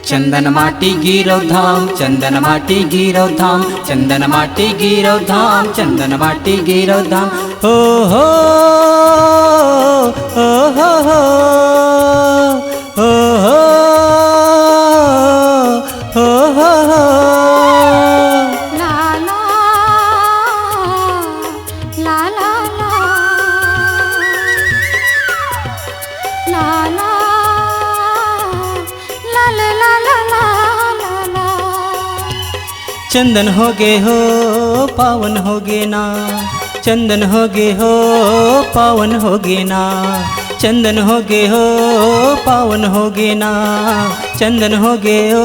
चंदन माटी गिरौ धाम, चंदन माटी गिरौ धाम, चंदन माटी गिरौ धाम, चंदन माटी गिरौ धाम। हो हो हो हो हो हो हो हो हो। ला ला ला ला ला ला ला ला ला ला ला ला। चंदन हो गे हो पावन हो गे ना, चंदन हो गे हो पावन हो गे ना, चंदन हो गे हो पावन हो गे ना, चंदन हो गे हो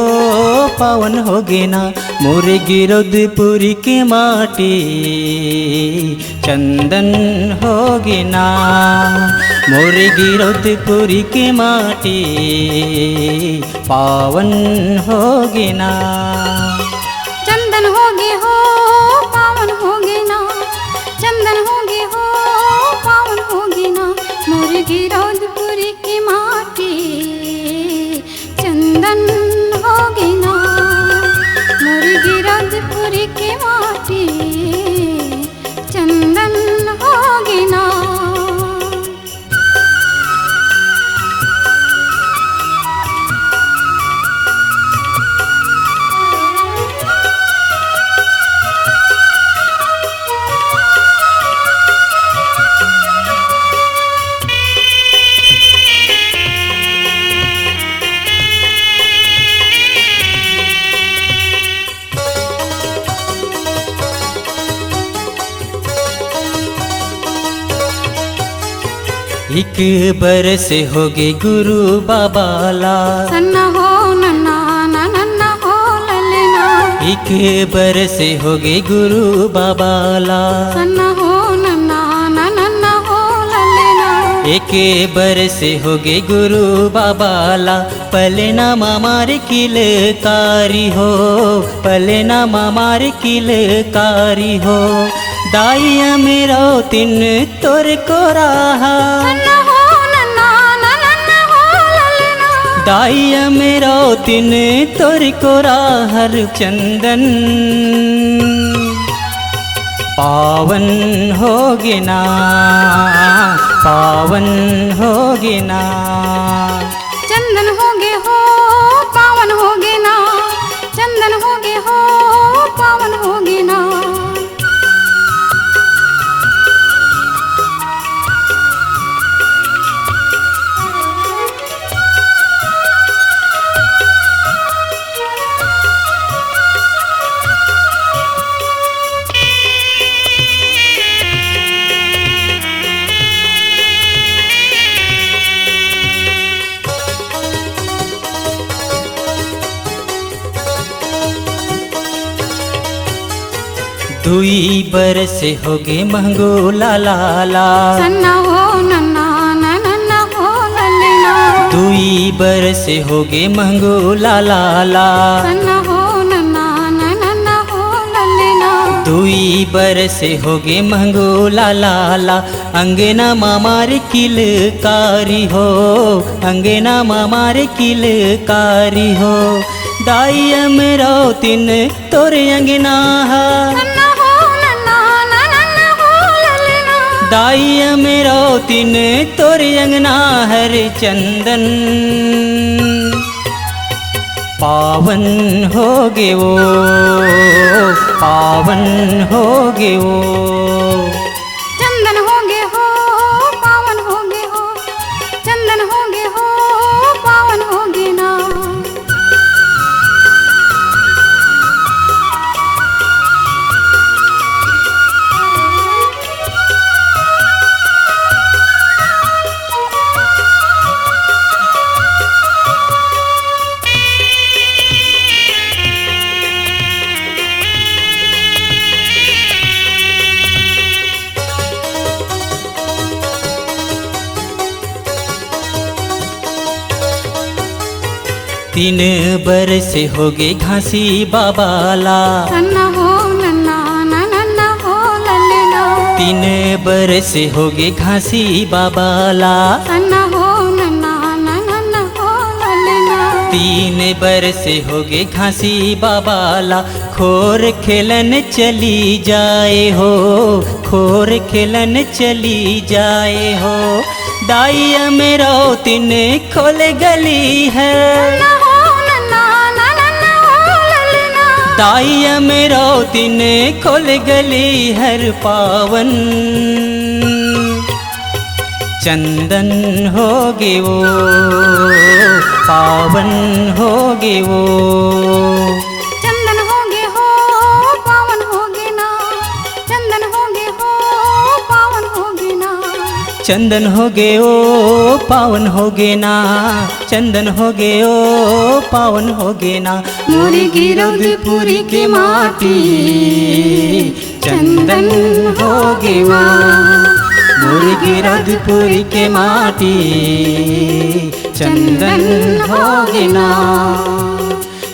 पावन हो गे ना। मोरे गिरौदपुरी के माटी चंदन हो गे ना, मोरे गिरौदपुरी के माटी पावन हो गे ना। चंदन होगे हो पावन होगे ना, चंदन होगे हो पावन होगे ना। मोर गिरौदपुरी की माटी चंदन होगे ना, मोर गिरौदपुरी की माटी चंदन होगे ना। एक बरस हो गे गुरु बाबाला, सन्ना हो नन्ना नन्ना हो ललना, एक बरस हो गे गुरु बाबाला, सन्ना हो नन्ना नन्ना हो ललना। एक बरस हो गे गुरु बाबाला। पलना मामार किलकारी हो, पलना मामार किलकारी हो। दाइया मेरा तिन तोर को राहा, सन्ना हो नन्ना नन्ना हो ललना, दाइया मेरा तिन तोर को राहर। चंदन पावन हो गे ना, पावन हो गे ना। चंदन होगे हो पावन होगे ना, चंदन होगे हो पावन होगे ना। दुई बरस हो गे महंगो लाला ला, सन्ना हो नन्ना नन्ना हो ललना, दुई बरस हो गे महंगो लाला ला, सन्ना हो नन्ना नन्ना हो ललना। दुई बरस हो गे महंगो लाला ला। अंगना मामार किलकारी हो, अंगना मामार किलकारी हो। दाइया मेरा तिन तोर अंगना हा, सन्ना हो नन्ना नन्ना हो ललना, दाइया मेरा तिन तोर अंगना हर। चंदन पावन हो गे वो, पावन हो गे वो। चंदन होगे हो पावन होगे हो, चंदन होगे हो पावन होगे ना। तीन बरस हो गे घासी बाबाला, सन्ना हो नन्ना नन्ना हो ललना, तीन बरस हो गे घासी बाबाला, सन्ना हो नन्ना नन्ना हो ललना। 3 बरस हो गए घासी बाबाला, खोर खेलन चली जाए हो, खोर खेलन चली जाए हो। दाइया मेरा तिन खोल गली है, दाइया मेरा तिन खोल गली हर पावन। चंदन होगे वो पावन होगे वो, चंदन होगे हो पावन होगे ना, चंदन होगे हो पावन होगे ना, चंदन होगे ओ पावन होगे ना, चंदन होगे ओ पावन होगे ना। मोरी गिरौदपुरी के माटी चंदन होगे माँ, मोरी गिरौदपुरी के माटी चंदन होगे ना।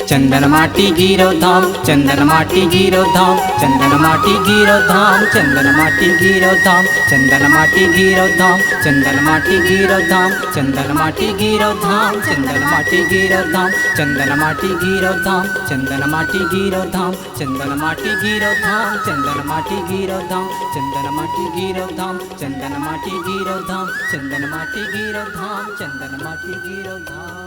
चंदन माटी गिरो धाम, चंदन माटी गिरो धाम, चंदन माटी गिरो धाम, चंदन माटी गिरो धाम, चंदन माटी गिरो धाम, चंदन माटी गिरो धाम, चंदन माटी गिरो धाम, चंदन माटी गिरो धाम, चंदन माटी गिरो धाम, चंदन माटी गिरो धाम, चंदन माटी गिरो धाम, चंदन माटी गिरो धाम, चंदन माटी गिरो धाम, चंदन माटी गिरो धाम, चंदन माटी गिरो धाम, चंदन माटी गिरो धाम।